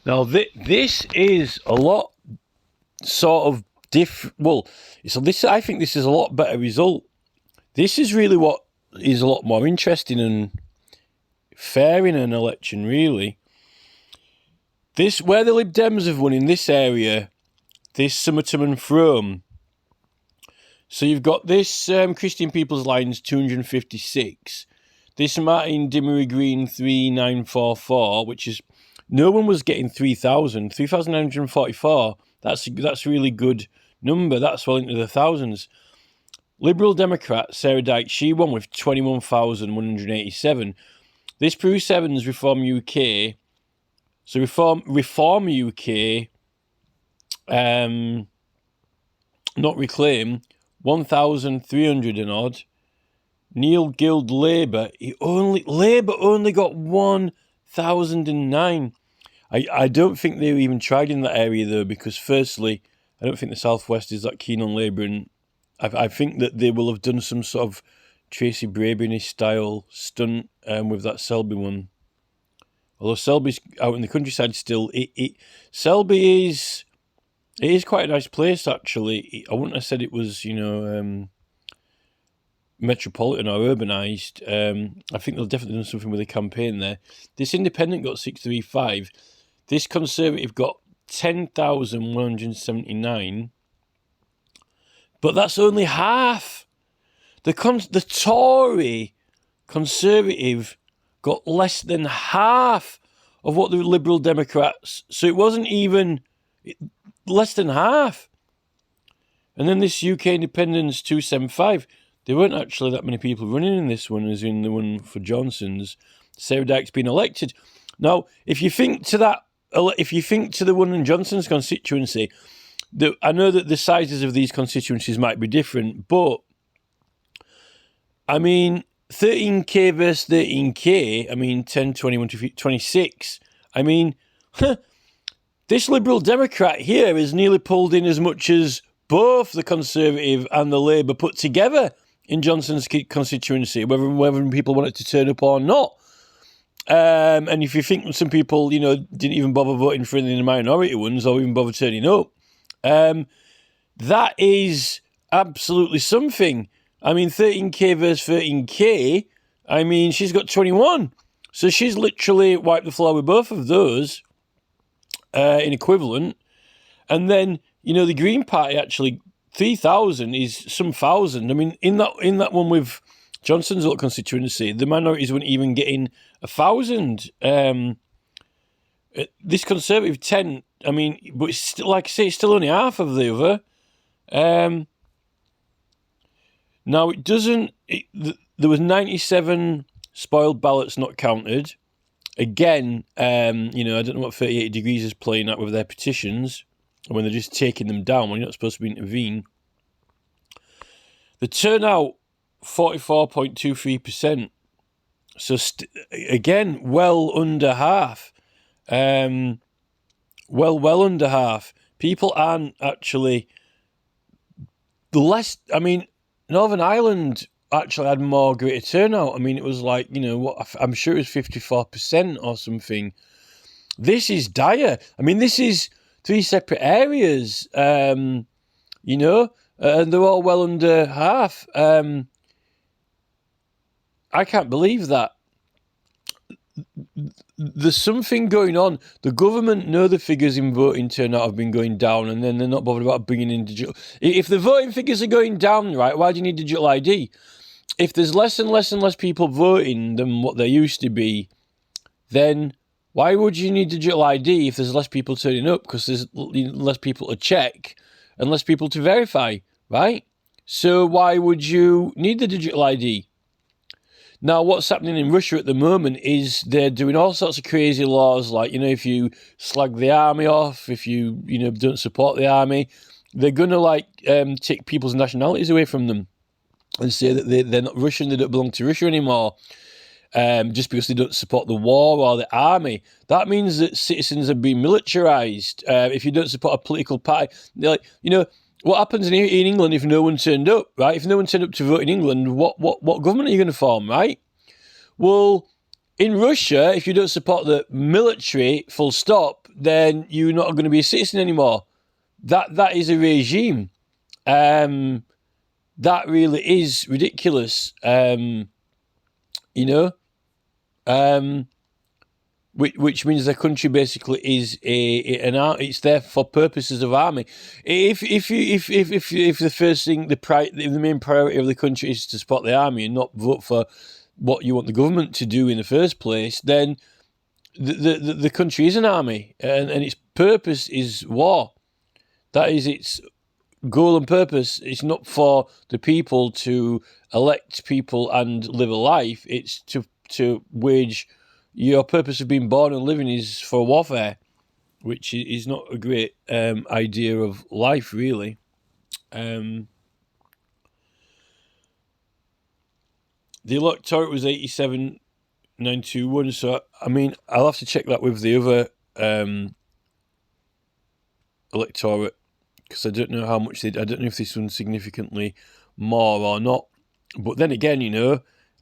Now, this is a lot sort of different. Well, I think this is a lot better result. This is really what is a lot more interesting and fair in an election, really. This, where the Lib Dems have won in this area, this Somerton Frome. So you've got this Christian People's Alliance 256, this Martin Dimmery Green 3944, which is, no one was getting 3,944. That's a really good number. That's well into the thousands. Liberal Democrat Sarah Dyke, she won with 21,187. This Peru Sevens Reform UK, so Reform UK, not Reclaim, 1,300 and odd. Neil Guild Labour, Labour only got 1,009. I don't think they even tried in that area though, because firstly, I don't think the Southwest is that keen on Labour, and I think that they will have done some sort of Tracy Brabeny style stunt with that Selby one. Although Selby's out in the countryside still, Selby is quite a nice place actually. I wouldn't have said it was, metropolitan or urbanised. I think they'll definitely done something with the campaign there. This Independent got 635. This Conservative got 10,179. But that's only half. The Tory Conservative got less than half of what the Liberal Democrats. So it wasn't even less than half. And then this UK Independence 275. There weren't actually that many people running in this one as in the one for Johnson's. Sarah Dyke's been elected. Now, if you think to the one in Johnson's constituency, I know that the sizes of these constituencies might be different, but I mean, 13k versus 13k, I mean, 10, 21, 26. I mean, this Liberal Democrat here has nearly pulled in as much as both the Conservative and the Labour put together in Johnson's constituency, whether people wanted to turn up or not. And if you think some people, didn't even bother voting for any of the minority ones or even bother turning up, that is absolutely something. I mean, 13k versus 13k, I mean, she's got 21. So she's literally wiped the floor with both of those in equivalent. And then, the Green Party actually, 3,000 is some thousand. I mean, in that one with Johnson's little constituency, the minorities weren't even getting 1,000. This Conservative 10, I mean, but it's still, like I say, it's still only half of the other. Now, it doesn't... there was 97 spoiled ballots not counted. Again, I don't know what 38 Degrees is playing at with their petitions, when they're just taking them down when you're not supposed to intervene. The turnout, 44.23%. So, again, well under half. Well under half. People aren't actually... Northern Ireland actually had more greater turnout. I mean, it was like, I'm sure it was 54% or something. This is dire. I mean, this is 3 separate areas, and they're all well under half. I can't believe that. There's something going on. The government know the figures in voting turnout have been going down, and then they're not bothered about bringing in digital. If the voting figures are going down, right, why do you need digital ID? If there's less and less and less people voting than what there used to be, then why would you need digital ID if there's less people turning up? Because there's less people to check and less people to verify, right? So why would you need the digital ID? Now, what's happening in Russia at the moment is they're doing all sorts of crazy laws, like, if you slag the army off, if you, don't support the army, they're going to, take people's nationalities away from them and say that they're not Russian, they don't belong to Russia anymore, just because they don't support the war or the army. That means that citizens are being militarised. If you don't support a political party, they're like, what happens in England if no one turned up, right? If no one turned up to vote in England, what government are you going to form, right? Well, in Russia, if you don't support the military, full stop, then you're not going to be a citizen anymore. That is a regime. That really is ridiculous. Which means the country basically is an army. It's there for purposes of army. If the first thing, the main priority of the country is to support the army and not vote for what you want the government to do in the first place, then the country is an army, and its purpose is war. That is its goal and purpose. It's not for the people to elect people and live a life. It's to wage. Your purpose of being born and living is for warfare, which is not a great idea of life, really. The electorate was 87,921, so, I mean, I'll have to check that with the other electorate, because I don't know how much I don't know if this one's significantly more or not. But then again,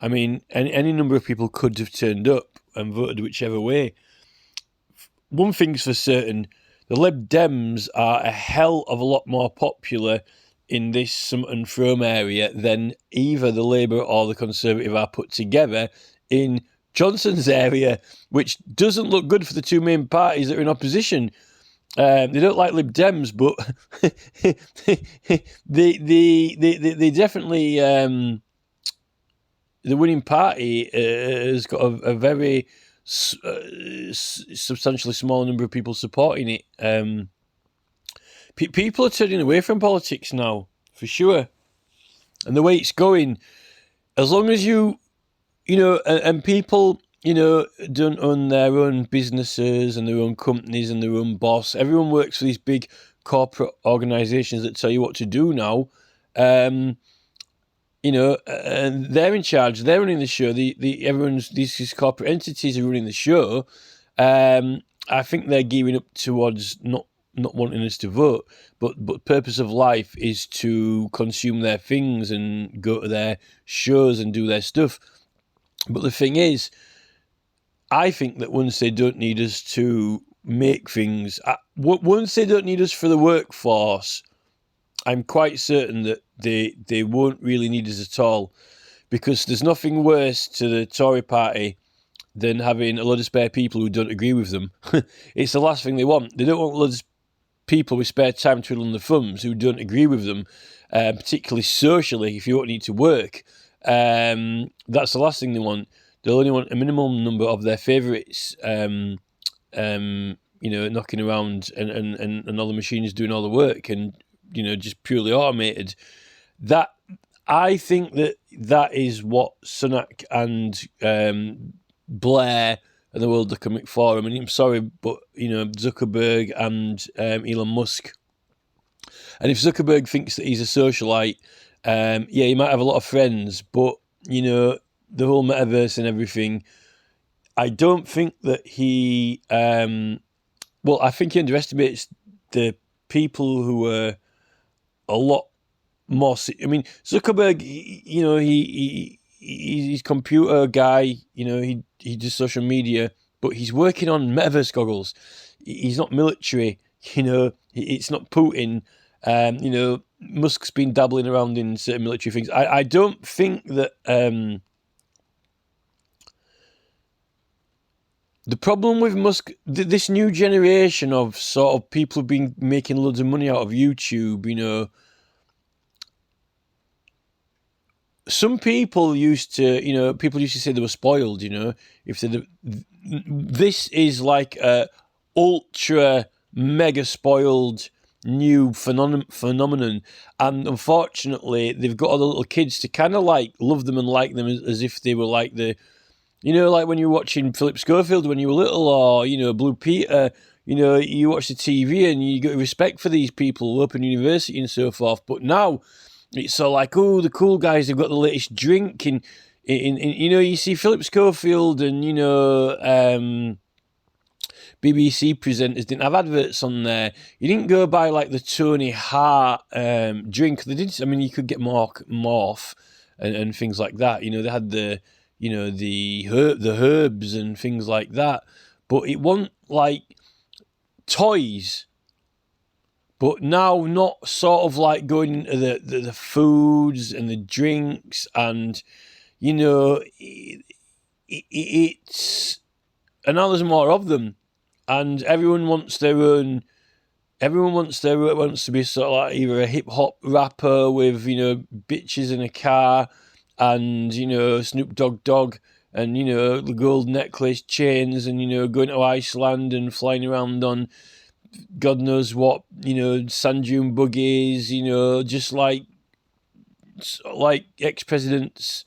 I mean, any number of people could have turned up and voted whichever way. One thing's for certain, the Lib Dems are a hell of a lot more popular in this Somerton Frome area than either the Labour or the Conservative are put together in Johnson's area, which doesn't look good for the two main parties that are in opposition. They don't like Lib Dems, but they definitely... the winning party has got a very substantially small number of people supporting it. People are turning away from politics now, for sure. And the way it's going, as long as and people, don't own their own businesses and their own companies and their own boss. Everyone works for these big corporate organisations that tell you what to do now. And they're in charge. They're running the show. These corporate entities are running the show. I think they're gearing up towards not wanting us to vote, but purpose of life is to consume their things and go to their shows and do their stuff. But the thing is, I think that once they don't need us to make things, once they don't need us for the workforce, I'm quite certain that they won't really need us at all, because there's nothing worse to the Tory party than having a lot of spare people who don't agree with them. It's the last thing they want. They don't want loads of people with spare time twiddling their thumbs who don't agree with them, particularly socially, if you don't need to work. That's the last thing they want. They'll only want a minimum number of their favourites, knocking around and all the machines doing all the work and, just purely automated. That, I think that is what Sunak and Blair and the world are coming for. I mean, I'm sorry, but, Zuckerberg and Elon Musk. And if Zuckerberg thinks that he's a socialite, he might have a lot of friends, but, the whole metaverse and everything, I don't think that he... I think he underestimates the people who are a lot more... I mean, Zuckerberg, he's a computer guy, he does social media, but he's working on metaverse goggles. He's not military, it's not Putin. Musk's been dabbling around in certain military things. I don't think that... the problem with Musk, this new generation of sort of people who've been making loads of money out of YouTube, some people used to, people used to say they were spoiled, if they, this is like a ultra mega spoiled new phenomenon, and unfortunately they've got all the little kids to kind of like love them and like them as if they were like the... like when you were watching Philip Schofield when you were little, or, Blue Peter, you watch the TV and you got respect for these people, Open University and so forth. But now it's so like, oh, the cool guys, they've got the latest drink. And you see Philip Schofield and, BBC presenters didn't have adverts on there. You didn't go by like the Tony Hart drink. They did. I mean, you could get Morph and things like that. They had the... the herbs and things like that. But it wasn't like toys, but now not sort of like going into the foods and the drinks, and you know, it's, and now there's more of them, and everyone wants their own. Everyone wants to be sort of like either a hip hop rapper with, you know, bitches in a car, and, you know, Snoop Dogg, and, you know, the gold necklace chains, and, you know, going to Iceland and flying around on God knows what, you know, sand dune buggies, you know, just like ex-presidents,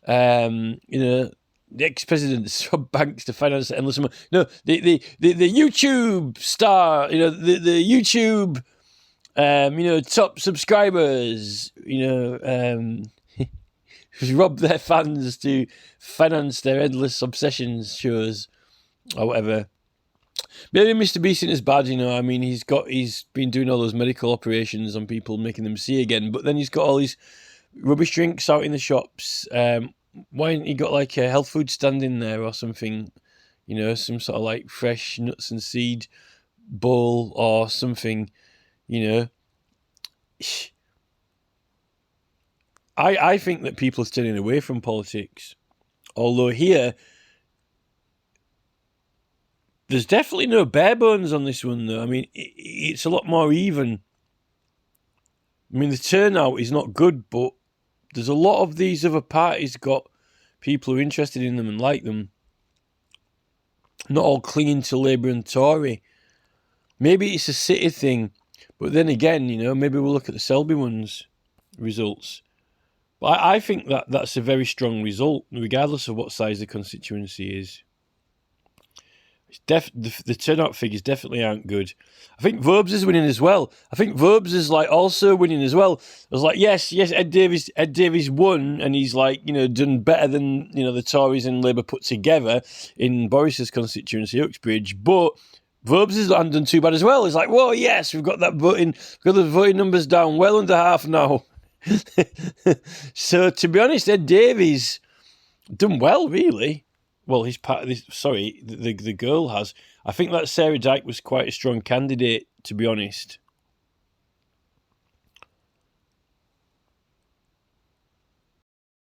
you know, the ex-presidents rob banks to finance endless money. No, the YouTube star, you know, the YouTube, you know, top subscribers, you know, rob their fans to finance their endless obsessions shows or whatever. Maybe Mr. Beast isn't as bad, you know. I mean, he's been doing all those medical operations on people, making them see again. But then he's got all these rubbish drinks out in the shops. Why ain't he got like a health food stand in there or something? You know, some sort of like fresh nuts and seed bowl or something. You know, I think that people are turning away from politics. Although here, there's definitely no bare bones on this one, though. I mean, it's a lot more even. I mean, the turnout is not good, but there's a lot of these other parties got people who are interested in them and like them. Not all clinging to Labour and Tory. Maybe it's a city thing, but then again, you know, maybe we'll look at the Selby one's results. But I think that that's a very strong result, regardless of what size the constituency is. The turnout figures definitely aren't good. I think Vobes is winning as well. I think Vobes is like also winning as well. I was like, yes, Ed Davies won, and he's like, you know, done better than, you know, the Tories and Labour put together in Boris's constituency, Uxbridge. But Vobes hasn't done too bad as well. It's like, whoa, yes, we've got the voting numbers down well under half now. So to be honest, Ed Davies done well, really. Well, he's part of this. Sorry, the girl has. I think that Sarah Dyke was quite a strong candidate, to be honest.